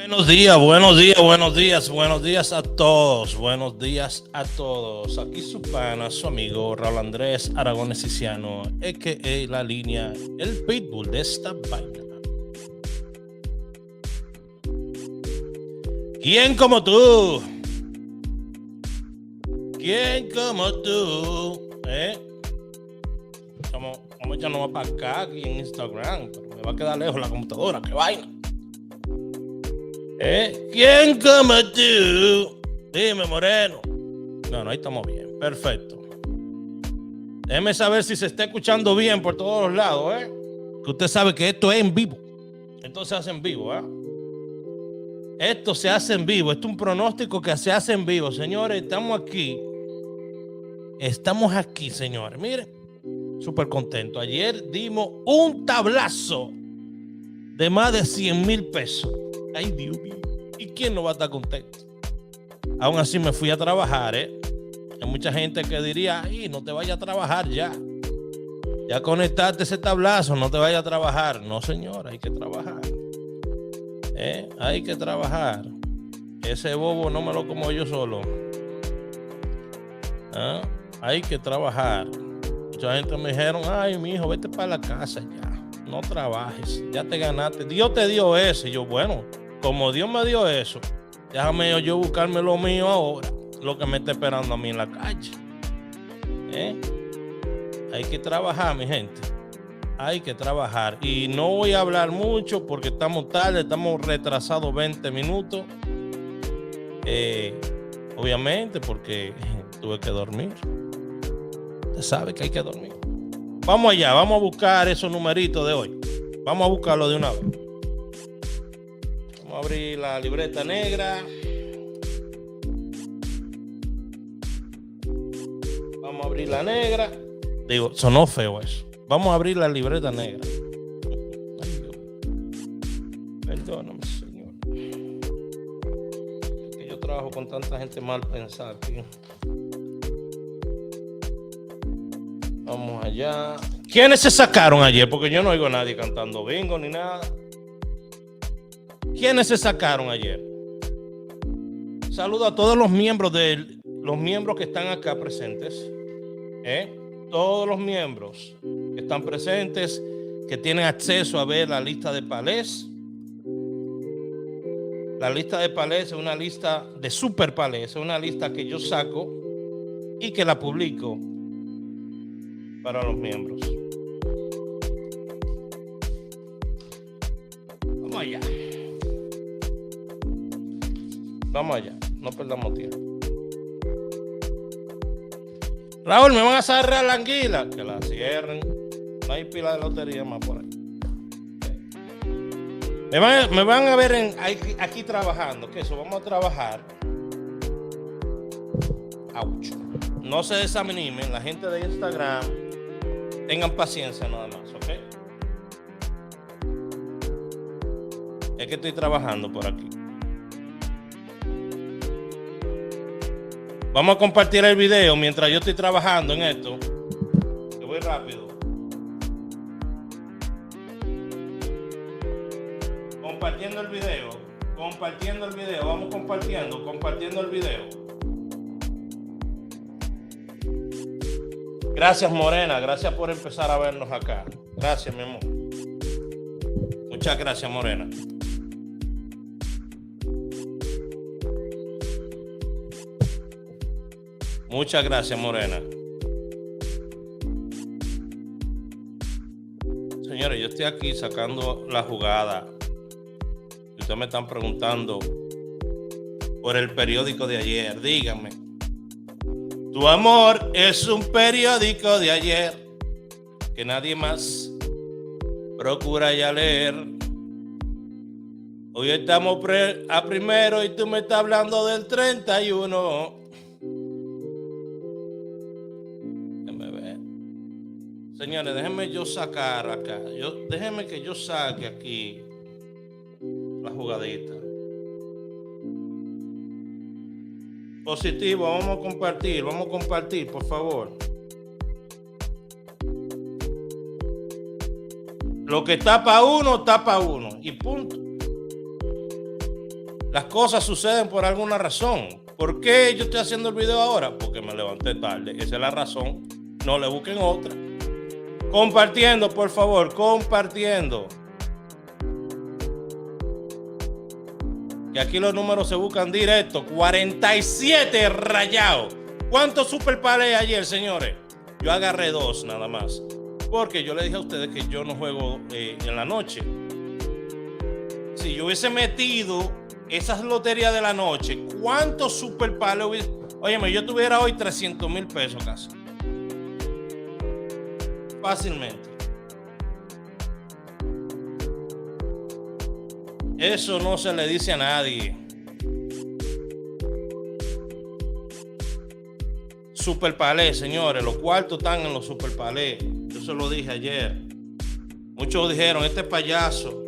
Buenos días, buenos días, buenos días, buenos días a todos, buenos días a todos. Aquí su pana, su amigo Raúl Andrés Aragones Ciciano, a.k.a. La Línea, el pitbull de esta vaina. ¿Quién como tú? ¿Quién como tú? Vamos a echarnos para acá aquí en Instagram, pero me va a quedar lejos la computadora, qué vaina. ¿Quién como tú? Dime, Moreno. No, ahí estamos bien. Perfecto. Déjeme saber si se está escuchando bien por todos los lados, que usted sabe que esto es en vivo. Esto se hace en vivo, Esto se hace en vivo. Esto es un pronóstico que se hace en vivo. Señores, estamos aquí. Estamos aquí, señores. Miren, súper contento. Ayer dimos un tablazo de más de 100,000 pesos. Ay, Dios mío. ¿Y quién no va a estar contento? Aún así me fui a trabajar, Hay mucha gente que diría, ay, no te vayas a trabajar ya. Ya conectaste ese tablazo, no te vayas a trabajar. No, señor, hay que trabajar. Hay que trabajar. Ese bobo no me lo como yo solo. Hay que trabajar. Mucha gente me dijeron, ay, mi hijo, vete para la casa ya. No trabajes, ya te ganaste. Dios te dio eso. Y yo, bueno, como Dios me dio eso, déjame yo buscarme lo mío ahora, lo que me está esperando a mí en la calle. Hay que trabajar, mi gente. Hay que trabajar. Y no voy a hablar mucho porque estamos tarde, estamos retrasados 20 minutos. Obviamente porque tuve que dormir. Usted sabe que hay que dormir. Vamos allá, vamos a buscar esos numeritos de hoy. Vamos a buscarlo de una vez. Vamos a abrir la libreta negra. Vamos a abrir la negra. Digo, sonó feo eso. Vamos a abrir la libreta negra. Ay, Dios. Perdóname, señor. Es que yo trabajo con tanta gente mal pensada, tío. Vamos allá. ¿Quiénes se sacaron ayer? Porque yo no oigo a nadie cantando bingo ni nada. ¿Quiénes se sacaron ayer? Saludo a todos los miembros que están acá presentes. Todos los miembros que están presentes, que tienen acceso a ver la lista de palés. La lista de palés es una lista de super palés, es una lista que yo saco y que la publico para los miembros. Vamos allá. Vamos allá, no perdamos tiempo. Raúl, ¿me van a cerrar la anguila? Que la cierren. No hay pila de lotería más por ahí. Me van a ver aquí trabajando. ¿Qué eso? Vamos a trabajar. Ouch. No se desanimen, la gente de Instagram. Tengan paciencia nada más, ¿ok? Es que estoy trabajando por aquí. Vamos a compartir el video mientras yo estoy trabajando en esto. Que voy rápido. Compartiendo el video. Vamos compartiendo el video. Gracias, Morena. Gracias por empezar a vernos acá. Gracias, mi amor. Muchas gracias, Morena. Muchas gracias, Morena. Señores, yo estoy aquí sacando la jugada. Y ustedes me están preguntando por el periódico de ayer. Díganme. Tu amor es un periódico de ayer que nadie más procura ya leer. Hoy estamos a primero y tú me estás hablando del 31. Señores, déjenme yo sacar acá. Déjenme que yo saque aquí la jugadita. Positivo, vamos a compartir, por favor. Lo que tapa uno, y punto. Las cosas suceden por alguna razón. ¿Por qué yo estoy haciendo el video ahora? Porque me levanté tarde. Esa es la razón. No le busquen otra. Compartiendo, por favor, compartiendo. Y aquí los números se buscan directo. 47 rayados. ¿Cuántos super palés ayer, señores? Yo agarré 2 nada más. Porque yo le dije a ustedes que yo no juego en la noche. Si yo hubiese metido esas loterías de la noche, ¿cuántos super palés hubiese? Óyeme, yo tuviera hoy 300,000 pesos casi. Fácilmente. Eso no se le dice a nadie. Super palé, señores. Los cuartos están en los super palé. Yo se lo dije ayer. Muchos dijeron, este payaso.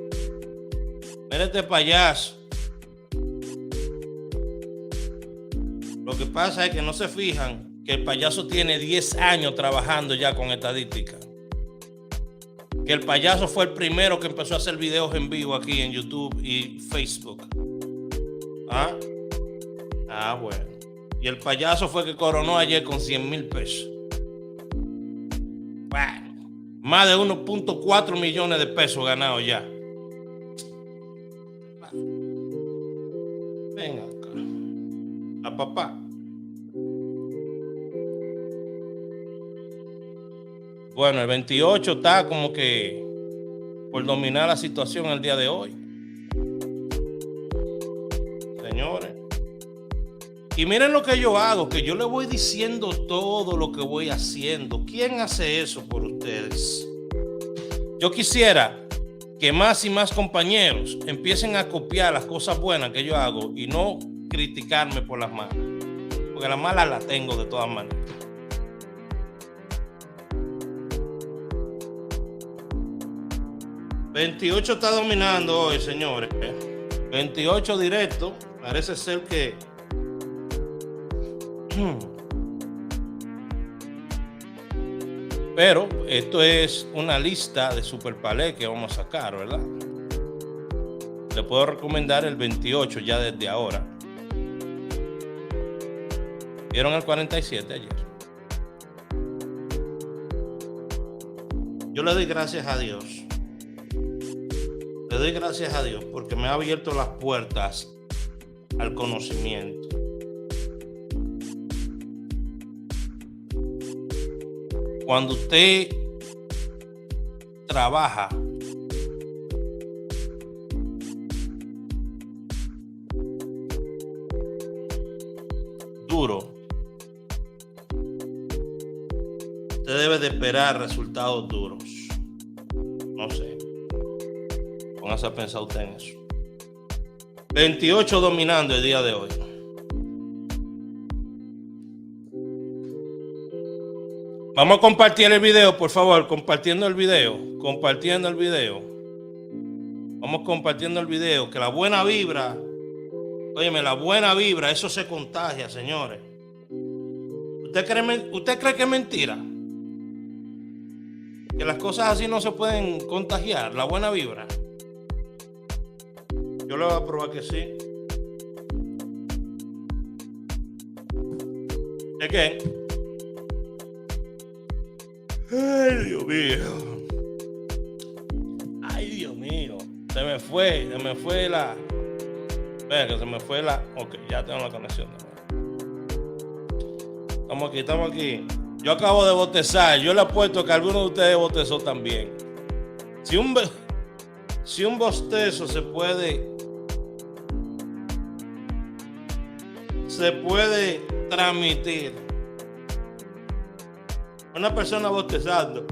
Mira este payaso. Lo que pasa es que no se fijan que el payaso tiene 10 años trabajando ya con estadística. Que el payaso fue el primero que empezó a hacer videos en vivo aquí en YouTube y Facebook. Bueno. Y el payaso fue que coronó ayer con 100,000 pesos. Bueno, más de 1.4 millones de pesos ganados ya. Venga acá. A papá. Bueno, el 28 está como que por dominar la situación el día de hoy. Señores. Y miren lo que yo hago, que yo le voy diciendo todo lo que voy haciendo. ¿Quién hace eso por ustedes? Yo quisiera que más y más compañeros empiecen a copiar las cosas buenas que yo hago y no criticarme por las malas. Porque las malas las tengo de todas maneras. ...28 está dominando hoy, señores. 28 directo. Parece ser que... Pero esto es una lista de super palés que vamos a sacar, ¿verdad? Le puedo recomendar el 28 ya desde ahora. ¿Vieron el 47 ayer? Yo le doy gracias a Dios. Le doy gracias a Dios porque me ha abierto las puertas al conocimiento. Cuando usted trabaja duro, usted debe de esperar resultados duros. No sé. Póngase a pensar usted en eso. 28 dominando el día de hoy. Vamos a compartir el video, por favor. Compartiendo el video. Compartiendo el video. Vamos compartiendo el video. Que la buena vibra. Óyeme, la buena vibra, eso se contagia, señores. ¿Usted cree que es mentira? Que las cosas así no se pueden contagiar. La buena vibra. Yo le voy a probar que sí. ¿De qué? Ay, Dios mío. Ay, Dios mío. Se me fue la... Vea que se me fue la... Ok, ya tengo la conexión. Estamos aquí. Yo acabo de botezar. Yo le apuesto que alguno de ustedes botezó también. Si un bostezo se puede transmitir. Una persona bostezando.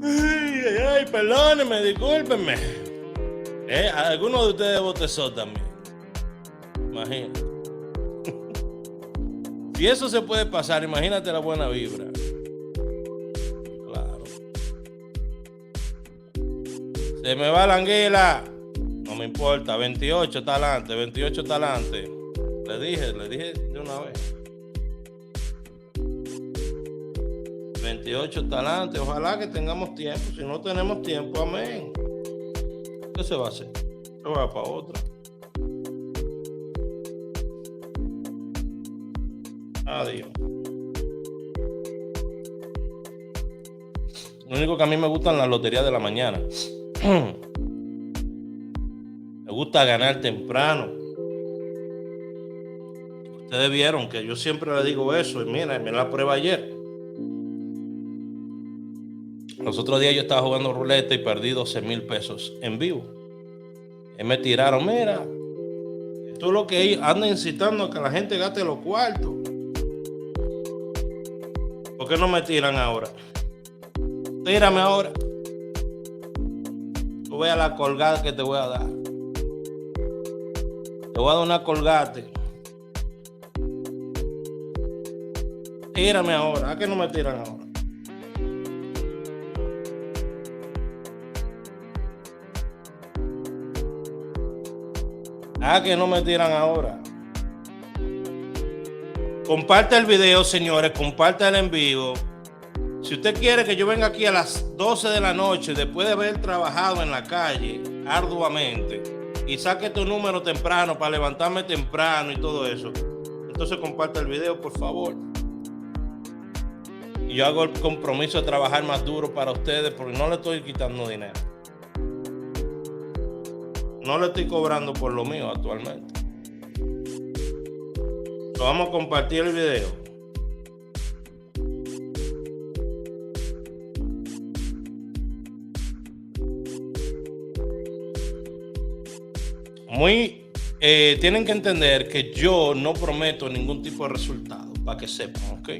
Ay, perdónenme, discúlpenme. Alguno de ustedes bostezó también. Imagínate. Si eso se puede pasar, imagínate la buena vibra. Claro. Se me va la anguila. No me importa. 28 está adelante. 28 está adelante. Le dije de una vez. 28 está adelante. Ojalá que tengamos tiempo. Si no tenemos tiempo, amén. ¿Qué se va a hacer? Se va para otra. Adiós. Lo único que a mí me gustan las loterías de la mañana. Me gusta ganar temprano. Ustedes vieron que yo siempre le digo eso. Y mira, me la prueba ayer. Los otros días yo estaba jugando ruleta y perdí 12,000 pesos en vivo. Y me tiraron, mira, tú lo que andas incitando a que la gente gaste los cuartos. ¿Por qué no me tiran ahora? Tírame ahora. Tú veas la colgada que te voy a dar. Te voy a dar una colgate. Tírame ahora. ¿A qué no me tiran ahora? ¿A qué no me tiran ahora? Comparte el video, señores. Comparte el en vivo. Si usted quiere que yo venga aquí a las 12 de la noche, después de haber trabajado en la calle arduamente, y saque tu número temprano para levantarme temprano y todo eso, entonces comparte el video, por favor. Y yo hago el compromiso de trabajar más duro para ustedes porque no le estoy quitando dinero. No le estoy cobrando por lo mío actualmente. Vamos a compartir el video. Tienen que entender que yo no prometo ningún tipo de resultado, para que sepan, ¿ok?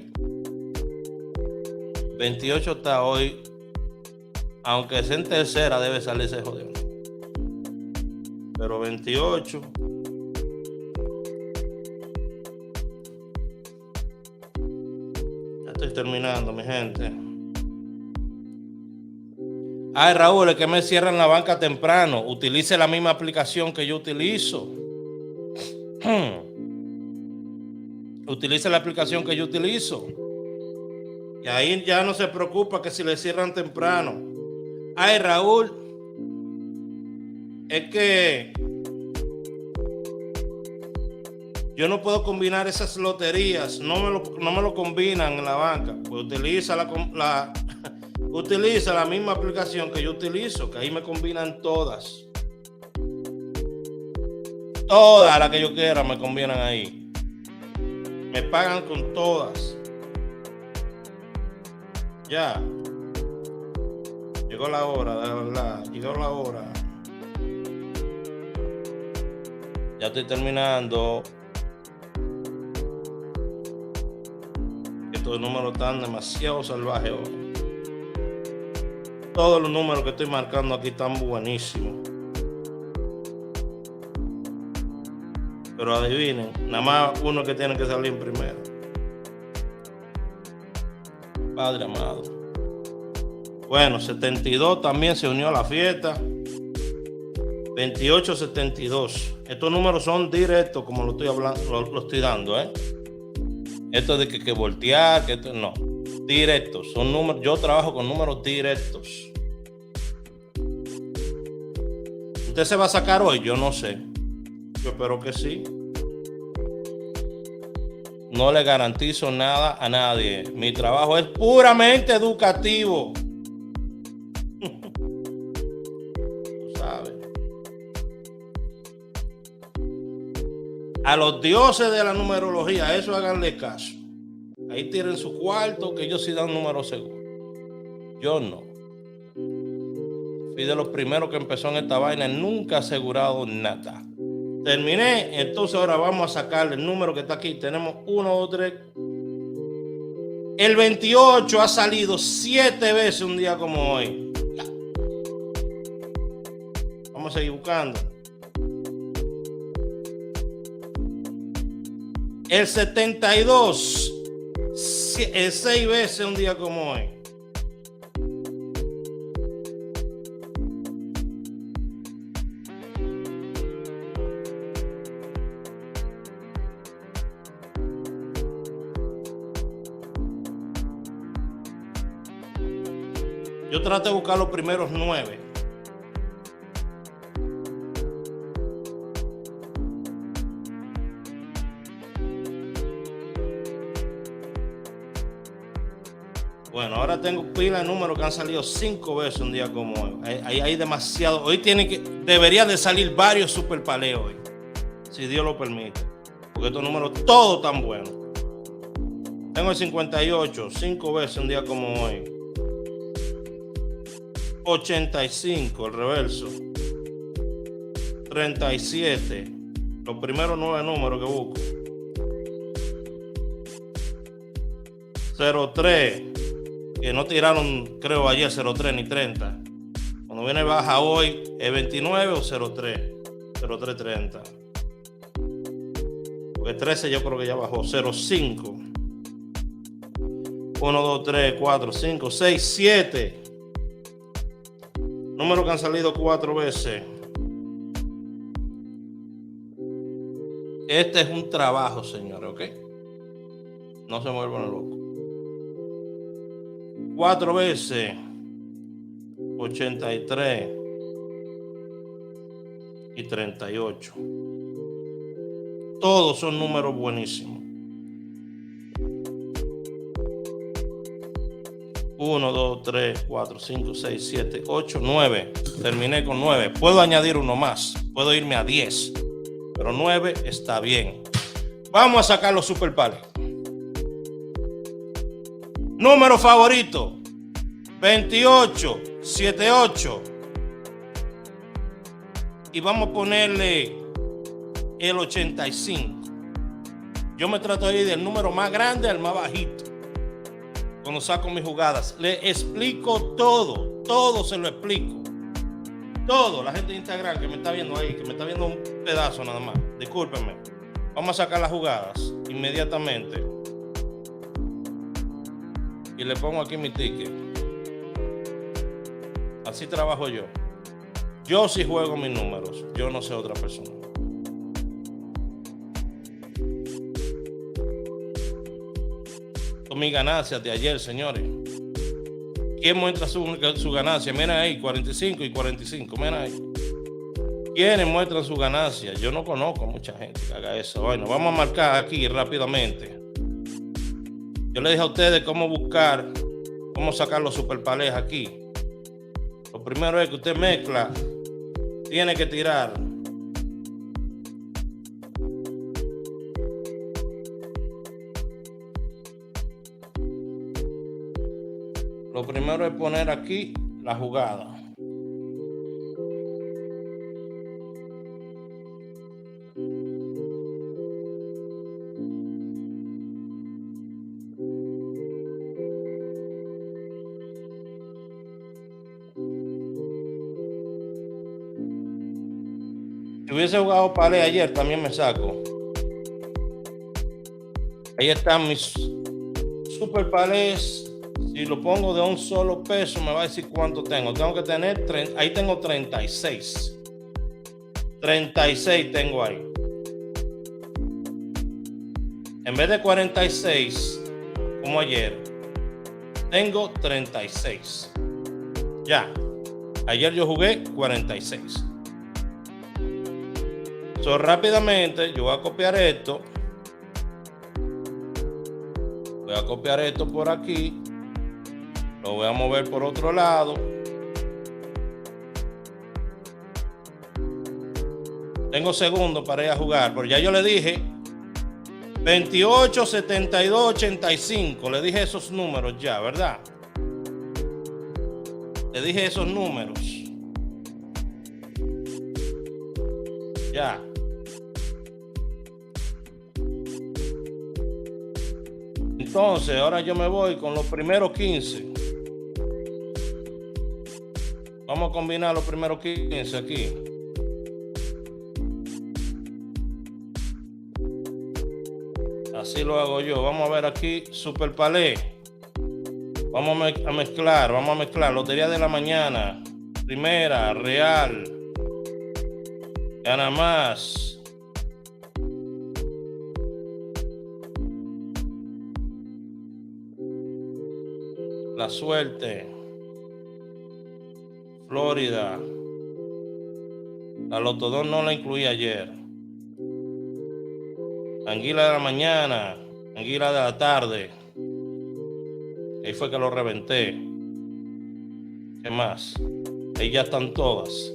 28 está hoy, aunque sea en tercera debe salirse jodido. Pero 28. Ya estoy terminando, mi gente. Ay, Raúl, es que me cierran la banca temprano. Utilice la misma aplicación que yo utilizo. Utilice la aplicación que yo utilizo. Y ahí ya no se preocupa que si le cierran temprano. Ay, Raúl, es que yo no puedo combinar esas loterías. No me lo combinan en la banca. Pues utiliza utiliza la misma aplicación que yo utilizo, que ahí me combinan todas. Todas las que yo quiera me combinan ahí. Me pagan con todas. Ya. Llegó la hora, de verdad. Llegó la hora. Ya estoy terminando. Estos números están demasiado salvajes hoy. Todos los números que estoy marcando aquí están buenísimos. Pero adivinen, nada más uno que tiene que salir primero. Padre amado. Bueno, 72 también se unió a la fiesta. 28, 72. Estos números son directos, como lo estoy hablando, lo estoy dando, ¿eh? Esto de que voltear, que esto no. Directos, son números. Yo trabajo con números directos. ¿Usted se va a sacar hoy? Yo no sé. Yo espero que sí. No le garantizo nada a nadie. Mi trabajo es puramente educativo. Tú sabes. A los dioses de la numerología, eso háganle caso. Ahí tienen su cuarto, que ellos sí dan números seguros. Yo no. Fui de los primeros que empezó en esta vaina, nunca he asegurado nada. Terminé, entonces ahora vamos a sacarle el número que está aquí. Tenemos 1, 2, 3. El 28 ha salido 7 veces un día como hoy. Ya. Vamos a seguir buscando. El 72. 6 veces un día como hoy. Yo trato de buscar los primeros 9. Bueno, ahora tengo pila de números que han salido 5 veces un día como hoy. Hay demasiado. Hoy debería de salir varios super paleos hoy, si Dios lo permite. Porque estos números todos tan buenos. Tengo el 58, 5 veces un día como hoy. 85, el reverso. 37, los primeros 9 números que busco. 03, que no tiraron, creo, ayer 03 ni 30. Cuando viene baja hoy, ¿es 29 o 03? 0330. Porque 13 yo creo que ya bajó. 05. 1, 2, 3, 4, 5, 6, 7. Números que han salido 4 veces. Este es un trabajo, señores, ¿ok? No se vuelvan locos. 4 veces. 83 y 38. Todos son números buenísimos. 1, 2, 3, 4, 5, 6, 7, 8, 9. Terminé con 9. Puedo añadir uno más. Puedo irme a 10. Pero 9 está bien. Vamos a sacar los super pares. Número favorito: 28, 78. Y vamos a ponerle el 85. Yo me trato de ir del número más grande al más bajito cuando saco mis jugadas. Le explico todo. Todo se lo explico. Todo. La gente de Instagram que me está viendo ahí, que me está viendo un pedazo nada más. Discúlpenme. Vamos a sacar las jugadas inmediatamente. Y le pongo aquí mi ticket. Así trabajo yo. Yo sí juego mis números. Yo no sé otra persona. Mis ganancias de ayer, señores. ¿Quién muestra su ganancia? Miren ahí, 45 y 45. Miren ahí. ¿Quiénes muestran su ganancia? Yo no conozco a mucha gente que haga eso. Bueno, vamos a marcar aquí rápidamente. Yo les dije a ustedes cómo buscar, cómo sacar los superpalés aquí. Lo primero es que usted mezcla, tiene que tirar. Lo primero es poner aquí la jugada. Si hubiese jugado palé ayer, también me saco. Ahí están mis super palés. Si lo pongo de un solo peso, me va a decir cuánto tengo. Tengo que tener, ahí tengo 36. 36 tengo ahí. En vez de 46, como ayer, tengo 36. Ya. Ayer yo jugué 46. Rápidamente yo voy a copiar esto. Voy a copiar esto por aquí. Lo voy a mover por otro lado. Tengo segundos para ir a jugar, pero ya yo le dije 28, 72, 85. Le dije esos números ya, ¿verdad? Le dije esos números. Ya. Entonces, ahora yo me voy con los primeros 15. Vamos a combinar los primeros 15 aquí. Así lo hago yo. Vamos a ver aquí, super palé. Vamos a mezclar. Lotería de la mañana. Primera, real. Gana más. La suerte. Florida. La Lotodón no la incluí ayer. Anguila de la mañana. Anguila de la tarde. Ahí fue que lo reventé. ¿Qué más? Ahí ya están todas.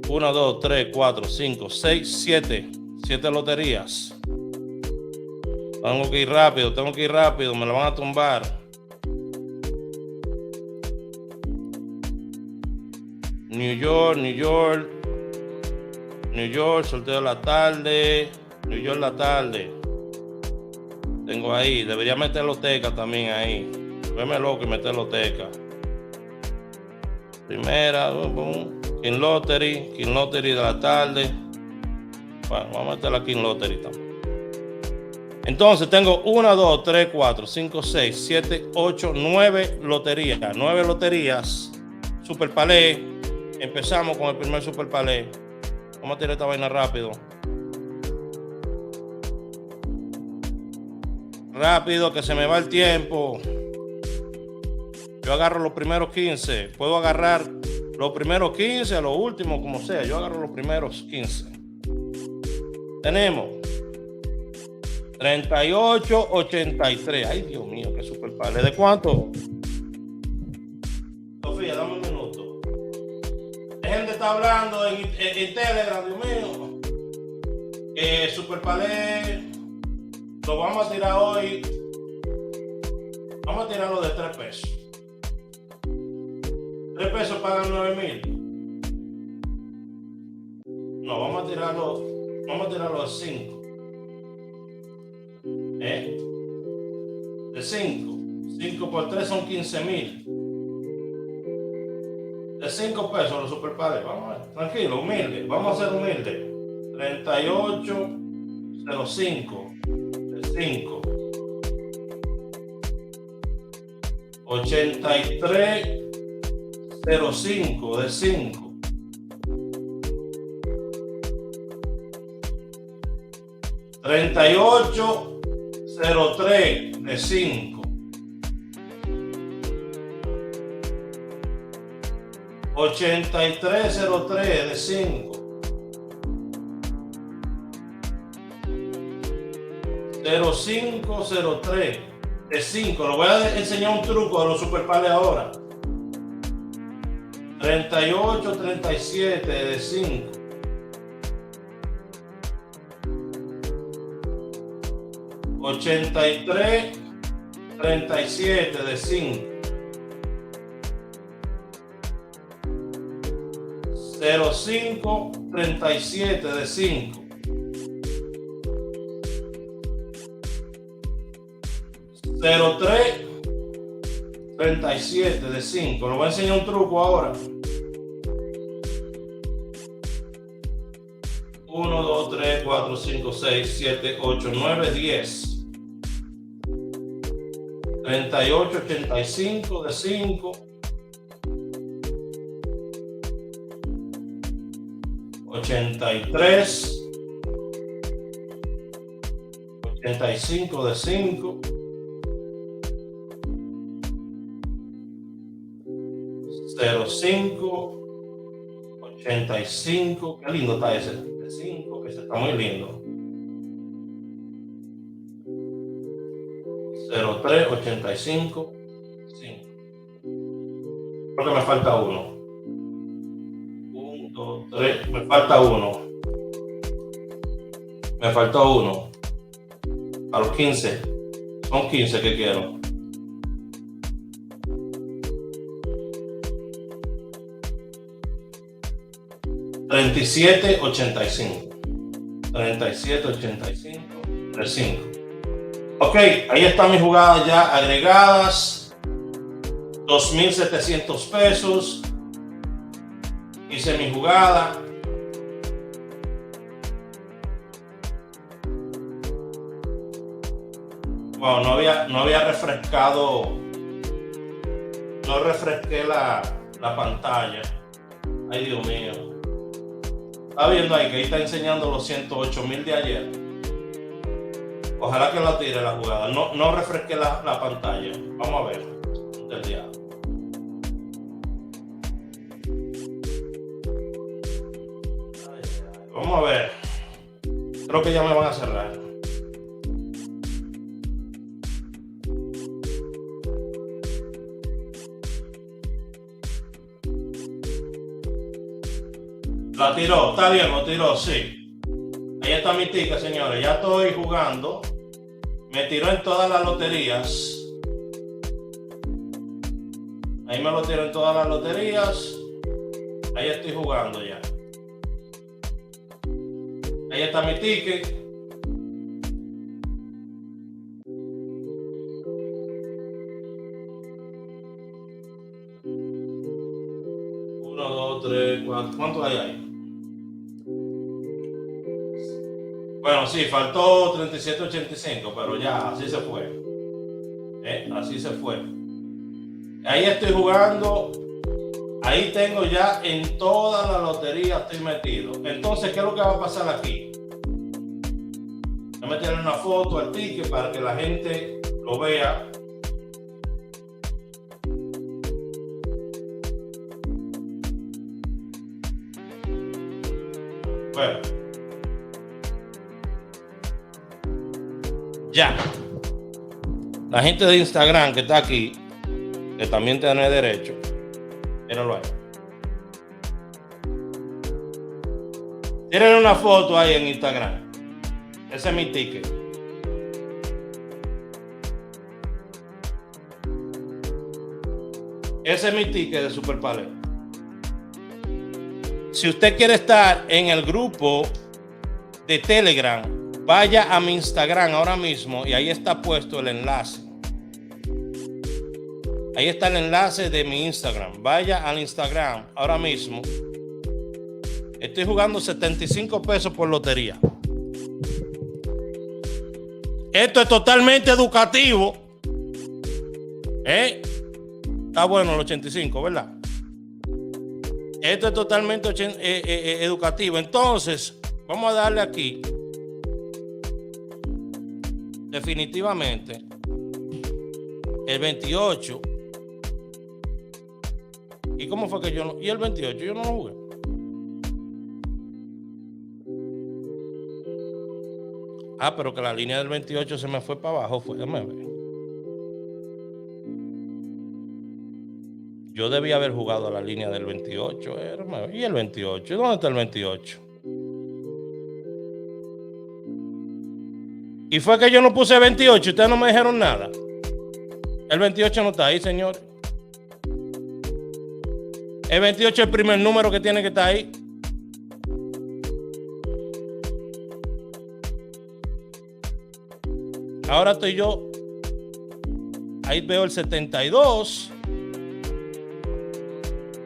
1, 2, 3, 4, 5, 6, 7. 7 loterías. Tengo que ir rápido. Me la van a tumbar. New York, sorteo de la tarde. New York la tarde. Tengo ahí. Debería meter loteca también ahí. Veme loco y meter loteca. Primera. King Lottery de la tarde. Bueno, vamos a meter la King Lottery también. Entonces tengo 1, 2, 3, 4, 5, 6, 7, 8, 9 loterías. 9 loterías. Super Palé. Empezamos con el primer Super Palé. Vamos a tirar esta vaina rápido. Rápido, que se me va el tiempo. Yo agarro los primeros 15. Puedo agarrar los primeros 15, a los últimos, como sea. Yo agarro los primeros 15. Tenemos 38-83. Ay, Dios mío, qué Super Palé. ¿De cuánto? Sofía, dame un minuto. Dejen de estar hablando en Telegram, Dios mío. Super Palé lo vamos a tirar hoy. Vamos a tirarlo de 3 pesos. 3 pesos pagan 9,000. No, vamos a tirarlo de 5. De 5. 5 por 3 son 15,000. De 5 pesos los Super Palé. Vamos a ver. Tranquilo, humilde. Vamos a ser humildes. 38.05 de 5. 83.05 de 5. 38.03 de 5. 83.03 de 5. 0503 de 5. Lo voy a enseñar un truco de los Super Palé ahora. 38.37 de 5. 83.37 de 5. 0537 de 5. 0337 de 5. Les voy a enseñar un truco ahora. 1, 2, 3, 4, 5, 6, 7, 8, 9, 10. 38.85 de 5. 85 de 5. 0585. Qué lindo está ese de 5, ese está muy lindo. 0385 5. Creo que me falta uno. 1, 2, 3. Me falta uno. Me faltó uno. A los 15. Son 15 que quiero. $37.85. 37.85 de 5. Ok, ahí están mis jugadas ya agregadas. 2,700 pesos. Hice mi jugada. Wow, no había refrescado. No refresqué la pantalla. Ay, Dios mío. Está viendo ahí que ahí está enseñando los 108,000 de ayer. Ojalá que la tire la jugada. No refresqué la pantalla. Vamos a ver. Del diablo. Vamos a ver. Creo que ya me van a cerrar. La tiró, está bien, lo tiró, sí. Ahí está mi ticket, señores. Ya estoy jugando. Me tiró en todas las loterías. Ahí me lo tiró en todas las loterías. Ahí estoy jugando ya. Ahí está mi ticket. Uno, dos, tres, cuatro. ¿Cuántos hay ahí? Bueno, sí, faltó 37.85, pero ya, así se fue. Así se fue. Ahí estoy jugando. Ahí tengo ya en toda la lotería, estoy metido. Entonces, ¿qué es lo que va a pasar aquí? Voy a meterle una foto al ticket para que la gente lo vea. Bueno. Ya. La gente de Instagram que está aquí, que también tiene derecho, míralo ahí. Tienen una foto ahí en Instagram. Ese es mi ticket. Ese es mi ticket de Super Palette. Si usted quiere estar en el grupo de Telegram, vaya a mi Instagram ahora mismo y ahí está puesto el enlace. Ahí está el enlace de mi Instagram. Vaya al Instagram ahora mismo. Estoy jugando 75 pesos por lotería. Esto es totalmente educativo. Está bueno el 85, ¿verdad? Esto es totalmente educativo. Entonces, vamos a darle aquí. Definitivamente. El 28. ¿Y cómo fue que yo no? ¿Y el 28? Yo no lo jugué. Ah, pero que la línea del 28 se me fue para abajo. Déjame ver. Yo debía haber jugado a la línea del 28. ¿Y el 28? ¿Dónde está el 28? Y fue que yo no puse 28. Ustedes no me dijeron nada. El 28 no está ahí, señor. El 28 es el primer número que tiene que estar ahí. Ahora estoy yo. Ahí veo el 72.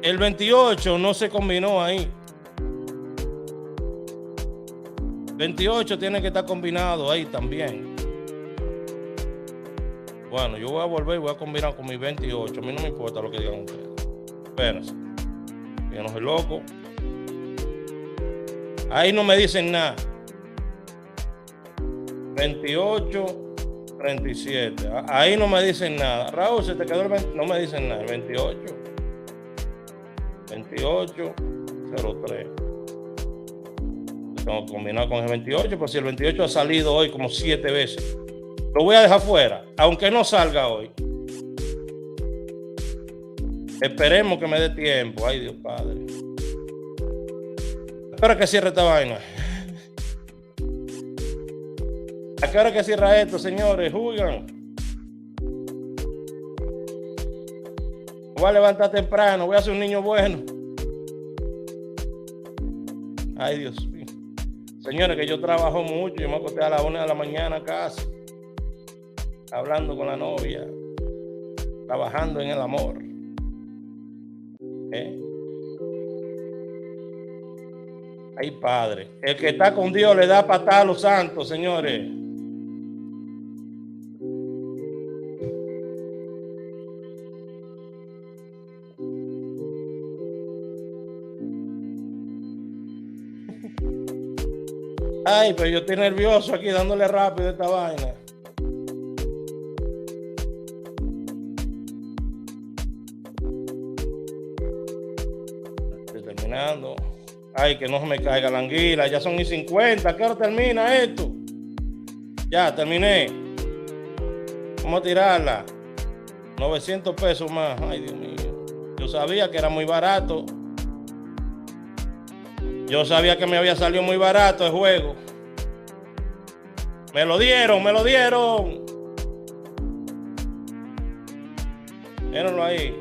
El 28 no se combinó ahí. 28 tiene que estar combinado ahí también. Bueno, yo voy a volver y voy a combinar con mi 28. A mí no me importa lo que digan ustedes. Espérense. Yo no soy loco. Ahí no me dicen nada. 28, 37. Ahí no me dicen nada. Raúl, se te quedó el 20. No me dicen nada. El 28. 28, 03. Tengo que combinar con el 28, pero si el 28 ha salido hoy como 7 veces, lo voy a dejar fuera, aunque no salga hoy. Esperemos que me dé tiempo. Ay, Dios Padre. Espera que cierre esta vaina. ¿A qué hora que cierra esto, señores? Juegan. Voy a levantar temprano, voy a ser un niño bueno. Ay, Dios mío. Señores, que yo trabajo mucho. Yo me acosté a las 1 de la mañana casi. Hablando con la novia. Trabajando en el amor. Ay, Padre. El que está con Dios le da patada a los santos, señores. Ay, pero yo estoy nervioso aquí dándole rápido a esta vaina. Estoy terminando. Ay, que no se me caiga la anguila. Ya son y 50. ¿Qué hora termina esto? Ya, terminé. Vamos a tirarla. 900 pesos más. Ay, Dios mío. Yo sabía que era muy barato. Yo sabía que me había salido muy barato el juego. Me lo dieron, me lo dieron. Mírenlo ahí.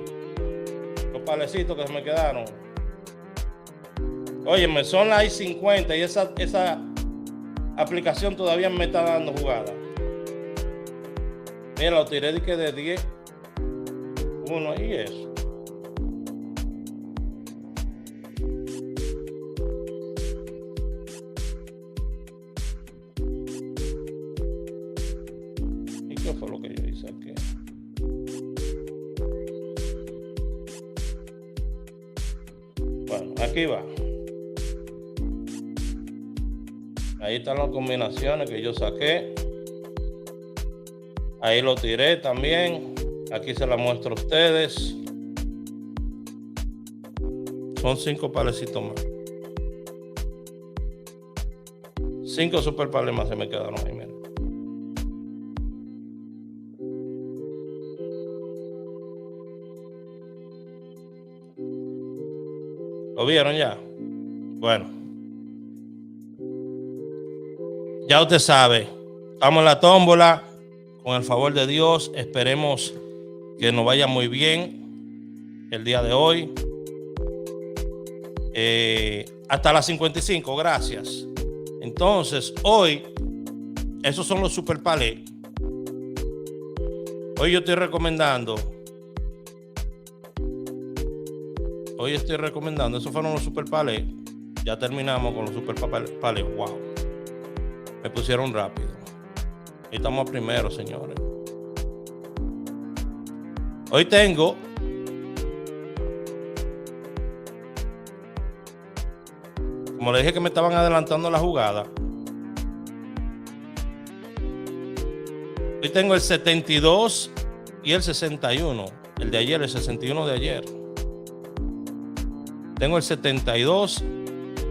Los palecitos que se me quedaron. Óyeme, son las 50 y esa aplicación todavía me está dando jugada. Mira, lo tiré de 10. Uno y eso. ¿Y qué fue lo que yo hice aquí? Bueno, aquí va. Ahí están las combinaciones que yo saqué. Ahí lo tiré también. Aquí se la muestro a ustedes. Son 5 palecitos más. 5 super pales más se me quedaron ahí. Miren. ¿Lo vieron ya? Bueno. Ya usted sabe. Estamos en la tómbola. Con el favor de Dios, esperemos que nos vaya muy bien el día de hoy. Hasta las 55, gracias. Entonces, hoy, esos son los super palés. Hoy yo estoy recomendando. Esos fueron los super palés. Ya terminamos con los super palés. Wow. Me pusieron rápido. Y estamos primero, señores. Hoy tengo como le dije que me estaban adelantando la jugada. Hoy tengo el 72 y el 61. El de ayer, el 61 de ayer. Tengo el 72,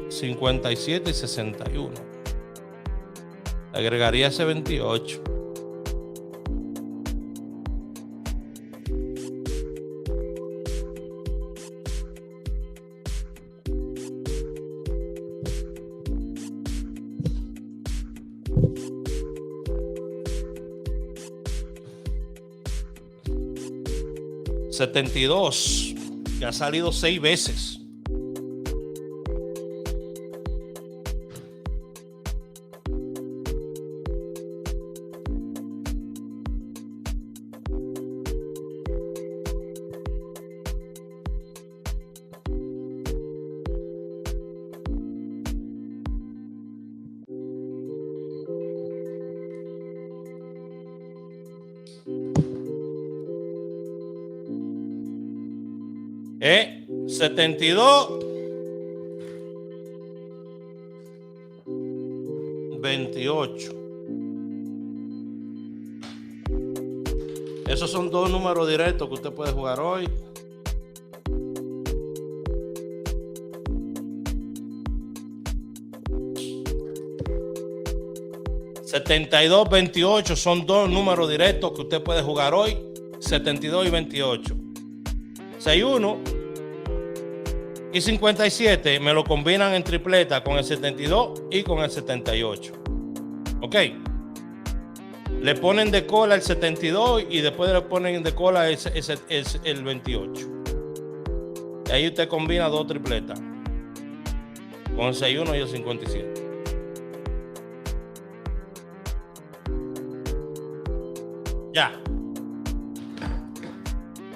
57 y 61. Agregaría ese 28. $72, que ha salido 6 veces. ¿Eh? 72 28. Esos son 2 números directos que usted puede jugar hoy. $72, 28 son 2 números directos que usted puede jugar hoy. 72 y 28. 61 y 57 me lo combinan en tripleta con el 72 y con el 78. Ok. Le ponen de cola el 72 y después le ponen de cola el 28. Y ahí usted combina 2 tripletas con el 61 y el 57. Ya.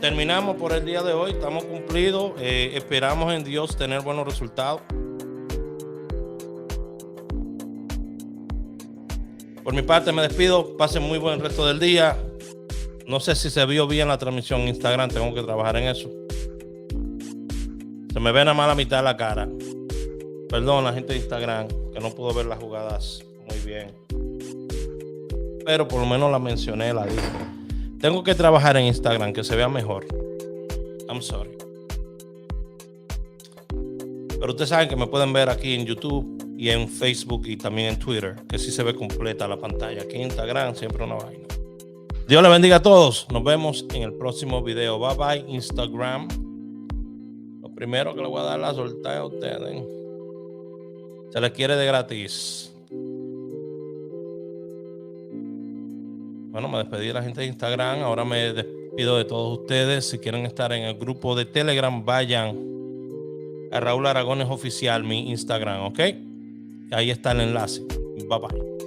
Terminamos por el día de hoy. Estamos cumplidos. Esperamos en Dios tener buenos resultados. Por mi parte me despido. Pasen muy buen resto del día. No sé si se vio bien la transmisión en Instagram. Tengo que trabajar en eso. Se me ve nada más la mitad de la cara. Perdón, la gente de Instagram, que no pudo ver las jugadas muy bien. Pero por lo menos la mencioné, la dije. Tengo que trabajar en Instagram, que se vea mejor. I'm sorry. Pero ustedes saben que me pueden ver aquí en YouTube y en Facebook y también en Twitter, que sí se ve completa la pantalla. Aquí en Instagram siempre una vaina. Dios les bendiga a todos. Nos vemos en el próximo video. Bye bye, Instagram. Lo primero que le voy a dar la soltada a ustedes. Se les quiere de gratis. Bueno, me despedí de la gente de Instagram. Ahora me despido de todos ustedes. Si quieren estar en el grupo de Telegram, vayan a Raúl Aragones Oficial, mi Instagram, ¿ok? Ahí está el enlace. Bye bye.